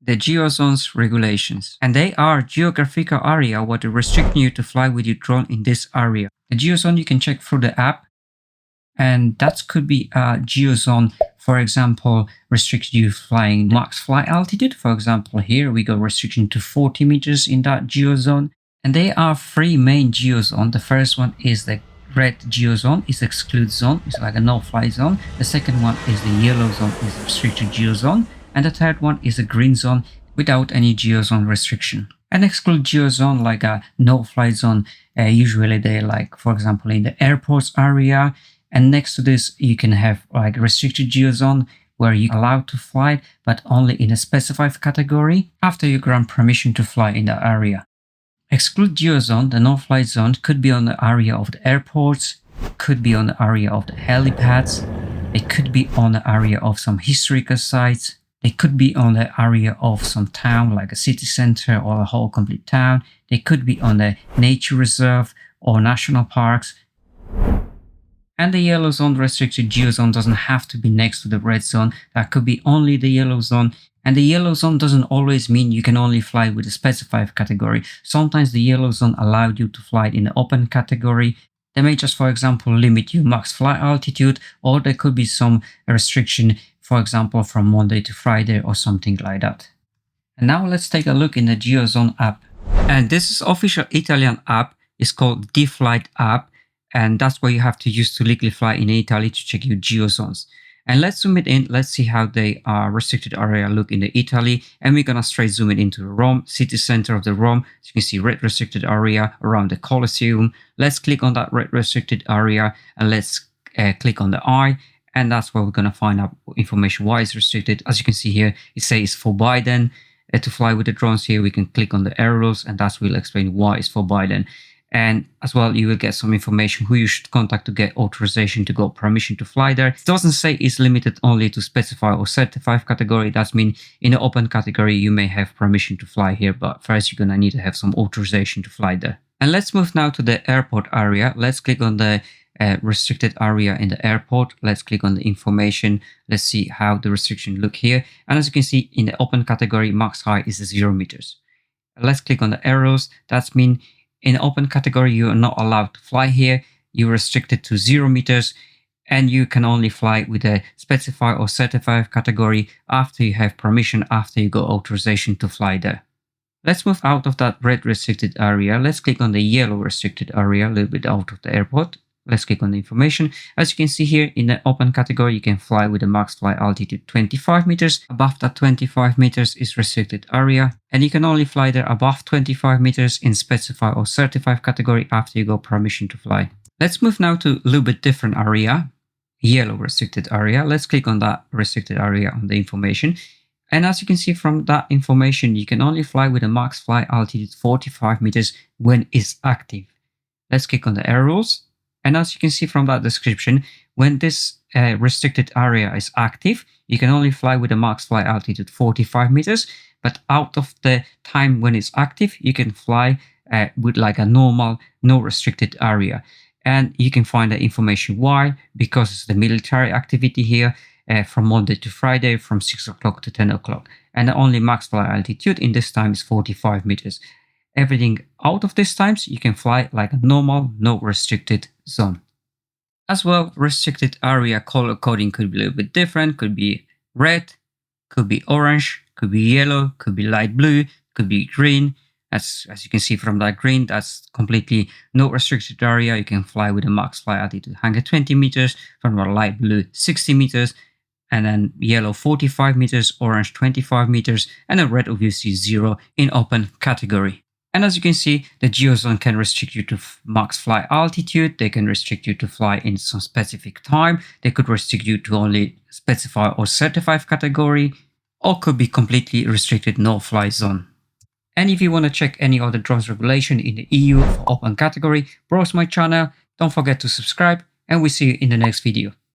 the Geo Zones regulations, and they are geographical area what restricting you to fly with your drone in this area. The Geo Zone you can check through the app, and that could be a Geo Zone, for example, restrict you flying max flight altitude. For example, here we go restriction to 40 meters in that Geo Zone. And there are three main Geo Zones. The first one is the red Geo Zone, is exclude zone, it's like a no-fly zone. The second one is the yellow zone, is restricted Geo Zone. And the third one is a green zone without any Geo Zone restriction. An exclude Geo Zone, like a no-fly zone, usually they like, for example, in the airports area. And next to this, you can have like restricted Geo Zone where you're allowed to fly, but only in a specified category after you grant permission to fly in that area. Exclude Geo Zone, the no-fly zone, could be on the area of the airports, could be on the area of the helipads, it could be on the area of some historical sites, they could be on the area of some town like a city center or a whole complete town, they could be on the nature reserve or national parks. And the yellow zone restricted Geo Zone doesn't have to be next to the red zone, that could be only the yellow zone. And the yellow zone doesn't always mean you can only fly with a specified category. Sometimes the yellow zone allowed you to fly in the open category. They may just, for example, limit you max flight altitude, or there could be some restriction, for example, from Monday to Friday or something like that. And now let's take a look in the Geo Zone app. And this is official Italian app. It's called DFlight app. And that's what you have to use to legally fly in Italy to check your Geo Zones. And let's zoom it in. Let's see how the restricted area look in the Italy. And we're gonna straight zoom it into Rome, city center of the Rome. So you can see red restricted area around the Colosseum. Let's click on that red restricted area and let's click on the eye. And that's where we're gonna find out information why it's restricted. As you can see here, it says it's forbidden to fly with the drones here. We can click on the arrows and that will explain why it's forbidden. And as well, you will get some information who you should contact to get authorization to go permission to fly there. It doesn't say it's limited only to specified or certified category. That means in the open category, you may have permission to fly here, but first you're gonna need to have some authorization to fly there. And let's move now to the airport area. Let's click on the restricted area in the airport. Let's click on the information. Let's see how the restriction look here. And as you can see in the open category, max height is 0 meters. Let's click on the arrows. That means in open category, you are not allowed to fly here. You're restricted to 0 meters and you can only fly with a specified or certified category after you have permission, after you got authorization to fly there. Let's move out of that red restricted area. Let's click on the yellow restricted area, a little bit out of the airport. Let's click on the information. As you can see here in the open category, you can fly with a max flight altitude 25 meters. Above that 25 meters is restricted area. And you can only fly there above 25 meters in specified or certified category after you got permission to fly. Let's move now to a little bit different area, yellow restricted area. Let's click on that restricted area on the information. And as you can see from that information, you can only fly with a max flight altitude 45 meters when it's active. Let's click on the arrows. And as you can see from that description, when this restricted area is active, you can only fly with a max flight altitude 45 meters. But out of the time when it's active, you can fly with like a normal, no restricted area. And you can find the information why, because it's the military activity here from Monday to Friday from 6 o'clock to 10 o'clock. And the only max flight altitude in this time is 45 meters. Everything out of these times, you can fly like a normal, no restricted zone. As well, restricted area color coding could be a little bit different. Could be red, could be orange, could be yellow, could be light blue, could be green. As you can see from that green, that's completely no restricted area. You can fly with a max flight altitude 120 meters, from the light blue 60 meters, and then yellow 45 meters, orange 25 meters, and then red obviously 0 in open category. And as you can see, the Geo Zone can restrict you to max flight altitude. They can restrict you to fly in some specific time. They could restrict you to only specified or certified category, or could be completely restricted no fly zone. And if you want to check any other drones regulation in the EU for open category, browse my channel. Don't forget to subscribe, and we'll see you in the next video.